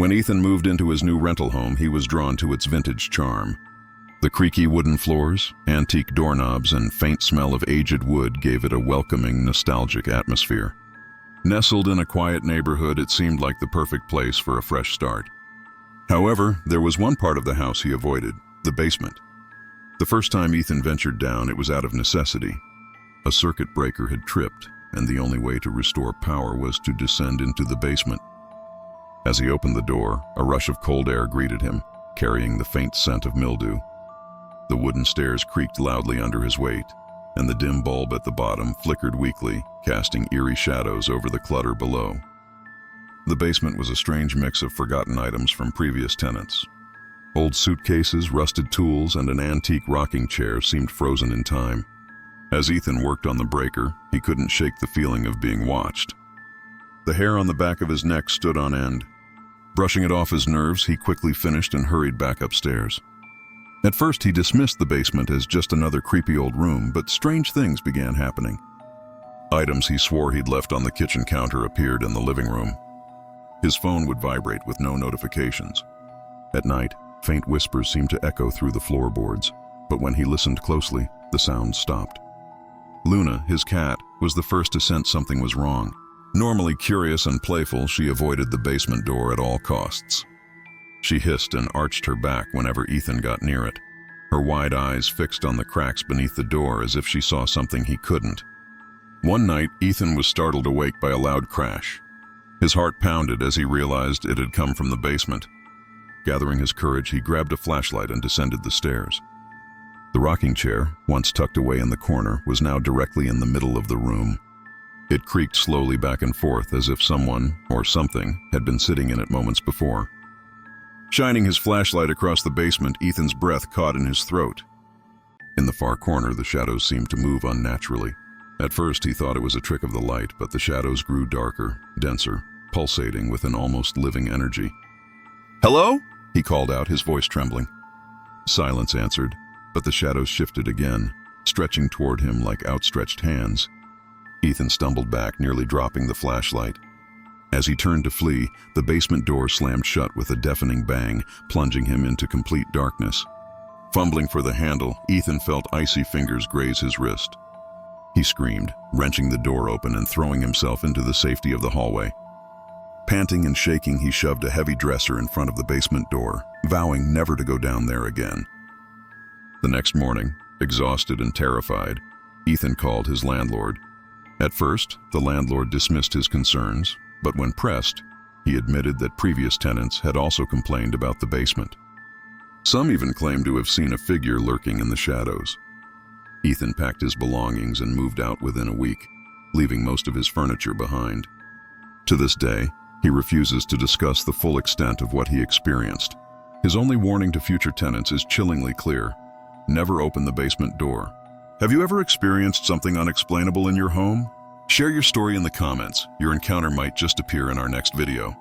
When Ethan moved into his new rental home, he was drawn to its vintage charm. The creaky wooden floors, antique doorknobs, and faint smell of aged wood gave it a welcoming, nostalgic atmosphere. Nestled in a quiet neighborhood, it seemed like the perfect place for a fresh start. However, there was one part of the house he avoided: the basement. The first time Ethan ventured down, it was out of necessity. A circuit breaker had tripped, and the only way to restore power was to descend into the basement. As he opened the door, a rush of cold air greeted him, carrying the faint scent of mildew. The wooden stairs creaked loudly under his weight, and the dim bulb at the bottom flickered weakly, casting eerie shadows over the clutter below. The basement was a strange mix of forgotten items from previous tenants. Old suitcases, rusted tools, and an antique rocking chair seemed frozen in time. As Ethan worked on the breaker, he couldn't shake the feeling of being watched. The hair on the back of his neck stood on end. Brushing it off his nerves, he quickly finished and hurried back upstairs. At first, he dismissed the basement as just another creepy old room, but strange things began happening. Items he swore he'd left on the kitchen counter appeared in the living room. His phone would vibrate with no notifications. At night, faint whispers seemed to echo through the floorboards, but when he listened closely, the sound stopped. Luna, his cat, was the first to sense something was wrong. Normally curious and playful, she avoided the basement door at all costs. She hissed and arched her back whenever Ethan got near it, her wide eyes fixed on the cracks beneath the door as if she saw something he couldn't. One night, Ethan was startled awake by a loud crash. His heart pounded as he realized it had come from the basement. Gathering his courage, he grabbed a flashlight and descended the stairs. The rocking chair, once tucked away in the corner, was now directly in the middle of the room. It creaked slowly back and forth as if someone, or something, had been sitting in it moments before. Shining his flashlight across the basement, Ethan's breath caught in his throat. In the far corner, the shadows seemed to move unnaturally. At first, he thought it was a trick of the light, but the shadows grew darker, denser, pulsating with an almost living energy. "Hello?" he called out, his voice trembling. Silence answered, but the shadows shifted again, stretching toward him like outstretched hands. Ethan stumbled back, nearly dropping the flashlight. As he turned to flee, the basement door slammed shut with a deafening bang, plunging him into complete darkness. Fumbling for the handle, Ethan felt icy fingers graze his wrist. He screamed, wrenching the door open and throwing himself into the safety of the hallway. Panting and shaking, he shoved a heavy dresser in front of the basement door, vowing never to go down there again. The next morning, exhausted and terrified, Ethan called his landlord. At first, the landlord dismissed his concerns, but when pressed, he admitted that previous tenants had also complained about the basement. Some even claimed to have seen a figure lurking in the shadows. Ethan packed his belongings and moved out within a week, leaving most of his furniture behind. To this day, he refuses to discuss the full extent of what he experienced. His only warning to future tenants is chillingly clear: never open the basement door. Have you ever experienced something unexplainable in your home? Share your story in the comments. Your encounter might just appear in our next video.